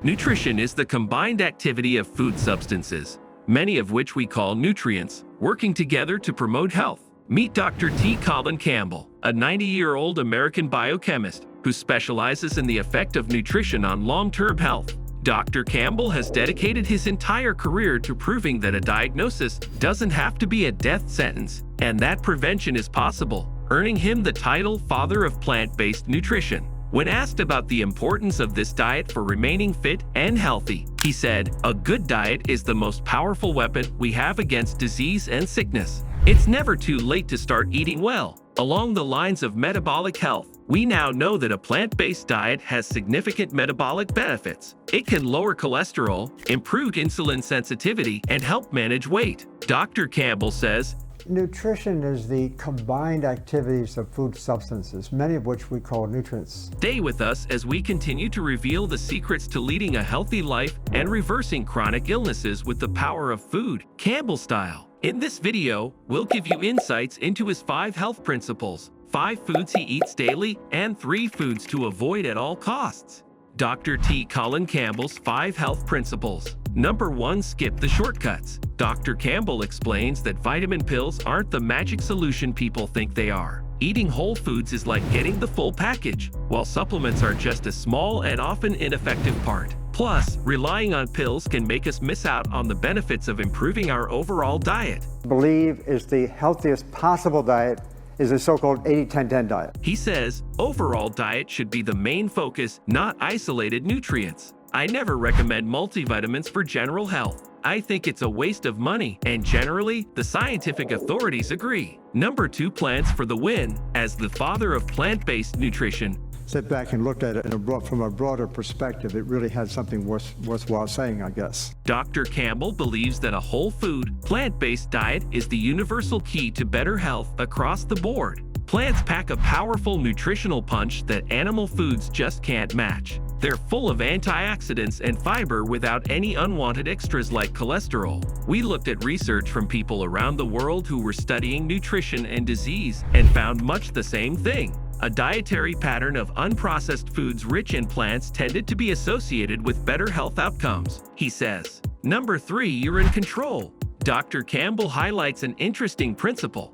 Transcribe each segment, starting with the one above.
Nutrition is the combined activity of food substances, many of which we call nutrients, working together to promote health. Meet Dr. Colin Campbell, a 90-year-old American biochemist who specializes in the effect of nutrition on long-term health. Dr. Campbell has dedicated his entire career to proving that a diagnosis doesn't have to be a death sentence, and that prevention is possible, earning him the title Father of Plant-Based Nutrition. When asked about the importance of this diet for remaining fit and healthy, he said, "A good diet is the most powerful weapon we have against disease and sickness. It's never too late to start eating well." Along the lines of metabolic health, we now know that a plant-based diet has significant metabolic benefits. It can lower cholesterol, improve insulin sensitivity, and help manage weight. Dr. Campbell says, nutrition is the combined activities of food substances, many of which we call nutrients. Stay with us as we continue to reveal the secrets to leading a healthy life and reversing chronic illnesses with the power of food, Campbell style. In this video, we'll give you insights into his 5 health principles, 5 foods he eats daily, and 3 foods to avoid at all costs. Dr. Colin Campbell's 5 health principles. Number 1. Skip the shortcuts. Dr. Campbell explains that vitamin pills aren't the magic solution people think they are. Eating whole foods is like getting the full package, while supplements are just a small and often ineffective part. Plus, relying on pills can make us miss out on the benefits of improving our overall diet. Believe is the healthiest possible diet is a so-called 80-10-10 diet. He says, overall diet should be the main focus, not isolated nutrients. I never recommend multivitamins for general health. I think it's a waste of money, and generally, the scientific authorities agree. Number 2. Plants for the win. As the father of plant-based nutrition, Sit back and looked at it from a broader perspective. It really had something worthwhile saying, I guess. Dr. Campbell believes that a whole food, plant-based diet is the universal key to better health across the board. Plants pack a powerful nutritional punch that animal foods just can't match. They're full of antioxidants and fiber without any unwanted extras like cholesterol. We looked at research from people around the world who were studying nutrition and disease and found much the same thing. A dietary pattern of unprocessed foods rich in plants tended to be associated with better health outcomes, he says. Number 3. You're in control. Dr. Campbell highlights an interesting principle.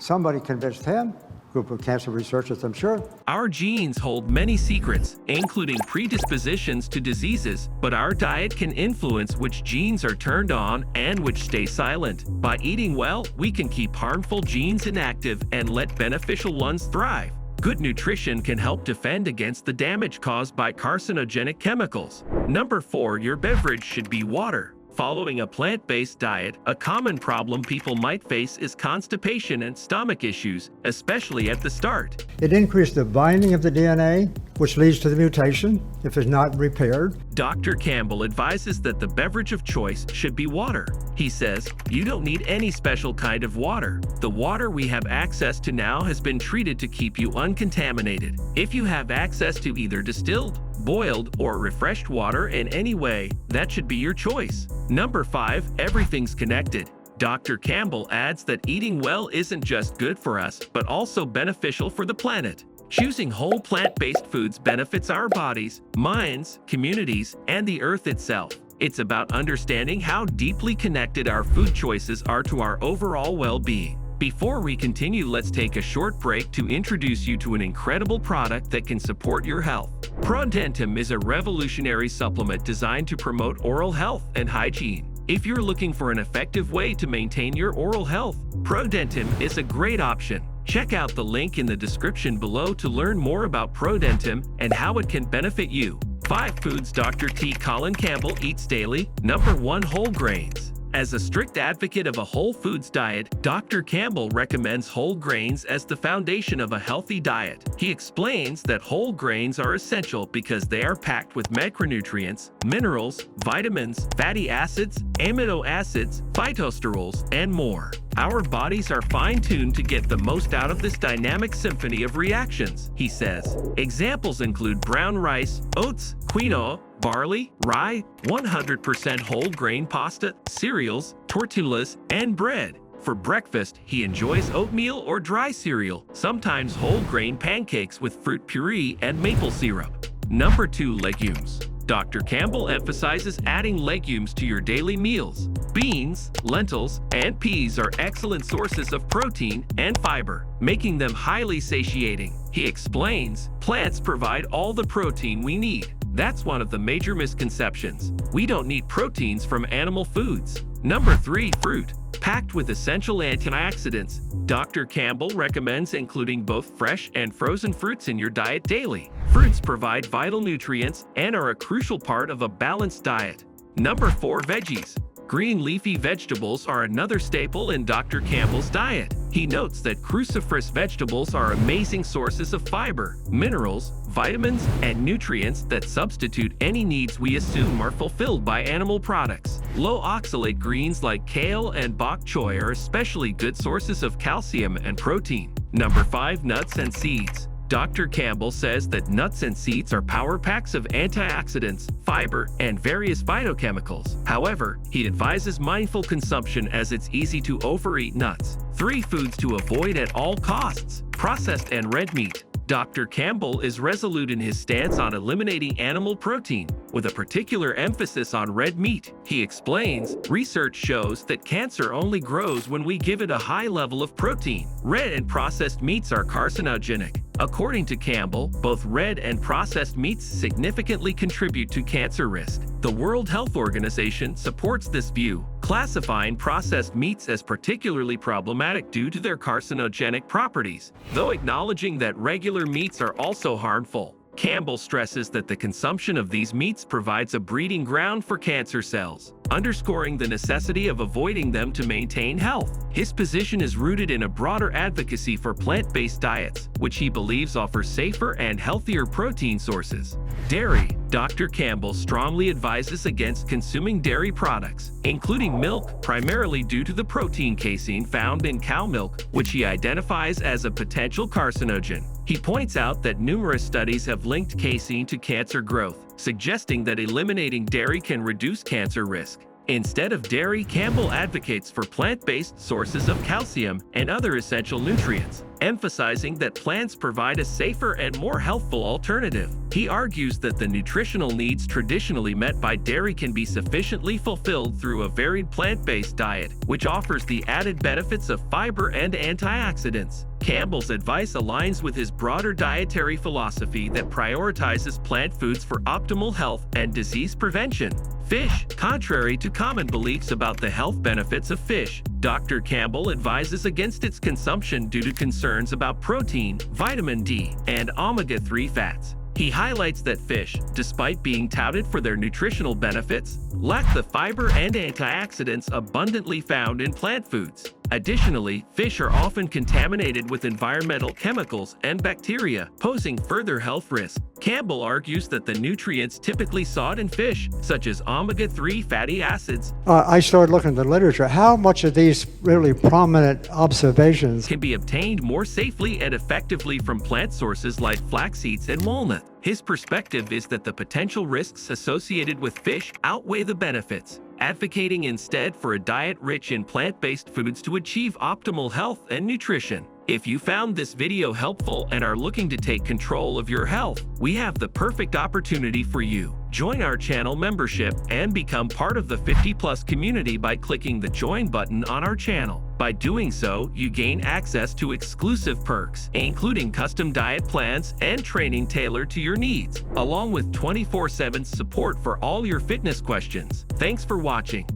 Somebody convinced him, group of cancer researchers, I'm sure. Our genes hold many secrets, including predispositions to diseases, but our diet can influence which genes are turned on and which stay silent. By eating well, we can keep harmful genes inactive and let beneficial ones thrive. Good nutrition can help defend against the damage caused by carcinogenic chemicals. Number 4. Your beverage should be water. Following a plant-based diet, a common problem people might face is constipation and stomach issues, especially at the start. It increased the binding of the DNA, which leads to the mutation if it's not repaired. Dr. Campbell advises that the beverage of choice should be water. He says, you don't need any special kind of water. The water we have access to now has been treated to keep you uncontaminated. If you have access to either distilled, boiled, or refreshed water in any way, that should be your choice. Number 5. Everything's connected. Dr. Campbell adds that eating well isn't just good for us, but also beneficial for the planet. Choosing whole plant-based foods benefits our bodies, minds, communities, and the earth itself. It's about understanding how deeply connected our food choices are to our overall well-being. Before we continue, let's take a short break to introduce you to an incredible product that can support your health. Prodentim is a revolutionary supplement designed to promote oral health and hygiene. If you're looking for an effective way to maintain your oral health, Prodentim is a great option. Check out the link in the description below to learn more about Prodentim and how it can benefit you. 5 foods Dr. Colin Campbell eats daily. Number 1. Whole grains. As a strict advocate of a whole foods diet, Dr. Campbell recommends whole grains as the foundation of a healthy diet. He explains that whole grains are essential because they are packed with macronutrients, minerals, vitamins, fatty acids, amino acids, phytosterols, and more. Our bodies are fine-tuned to get the most out of this dynamic symphony of reactions, he says. Examples include brown rice, oats, quinoa, barley, rye, 100% whole grain pasta, cereals, tortillas, and bread. For breakfast, he enjoys oatmeal or dry cereal, sometimes whole grain pancakes with fruit puree and maple syrup. Number 2. Legumes. Dr. Campbell emphasizes adding legumes to your daily meals. Beans, lentils, and peas are excellent sources of protein and fiber, making them highly satiating. He explains, plants provide all the protein we need. That's one of the major misconceptions. We don't need proteins from animal foods. Number 3, fruit. Packed with essential antioxidants, Dr. Campbell recommends including both fresh and frozen fruits in your diet daily. Fruits provide vital nutrients and are a crucial part of a balanced diet. Number 4, veggies. Green leafy vegetables are another staple in Dr. Campbell's diet. He notes that cruciferous vegetables are amazing sources of fiber, minerals, vitamins, and nutrients that substitute any needs we assume are fulfilled by animal products. Low oxalate greens like kale and bok choy are especially good sources of calcium and protein. Number 5, nuts and seeds. Dr. Campbell says that nuts and seeds are power packs of antioxidants, fiber, and various phytochemicals. However, he advises mindful consumption as it's easy to overeat nuts. 3 foods to avoid at all costs: processed and red meat. Dr. Campbell is resolute in his stance on eliminating animal protein, with a particular emphasis on red meat. He explains, research shows that cancer only grows when we give it a high level of protein. Red and processed meats are carcinogenic. According to Campbell, both red and processed meats significantly contribute to cancer risk. The World Health Organization supports this view, classifying processed meats as particularly problematic due to their carcinogenic properties, though acknowledging that regular meats are also harmful. Campbell stresses that the consumption of these meats provides a breeding ground for cancer cells, underscoring the necessity of avoiding them to maintain health. His position is rooted in a broader advocacy for plant-based diets, which he believes offer safer and healthier protein sources. Dairy. Dr. Campbell strongly advises against consuming dairy products, including milk, primarily due to the protein casein found in cow milk, which he identifies as a potential carcinogen. He points out that numerous studies have linked casein to cancer growth, suggesting that eliminating dairy can reduce cancer risk. Instead of dairy, Campbell advocates for plant-based sources of calcium and other essential nutrients, emphasizing that plants provide a safer and more healthful alternative. He argues that the nutritional needs traditionally met by dairy can be sufficiently fulfilled through a varied plant-based diet, which offers the added benefits of fiber and antioxidants. Campbell's advice aligns with his broader dietary philosophy that prioritizes plant foods for optimal health and disease prevention. Fish. Contrary to common beliefs about the health benefits of fish, Dr. Campbell advises against its consumption due to concerns about protein, vitamin D, and omega-3 fats. He highlights that fish, despite being touted for their nutritional benefits, lack the fiber and antioxidants abundantly found in plant foods. Additionally, fish are often contaminated with environmental chemicals and bacteria, posing further health risks. Campbell argues that the nutrients typically sought in fish, such as omega-3 fatty acids, I started looking at the literature. How much of these really prominent observations can be obtained more safely and effectively from plant sources like flax seeds and walnut. His perspective is that the potential risks associated with fish outweigh the benefits, advocating instead for a diet rich in plant-based foods to achieve optimal health and nutrition. If you found this video helpful and are looking to take control of your health, we have the perfect opportunity for you. Join our channel membership and become part of the 50+ community by clicking the join button on our channel. By doing so, you gain access to exclusive perks, including custom diet plans and training tailored to your needs, along with 24/7 support for all your fitness questions. Thanks for watching.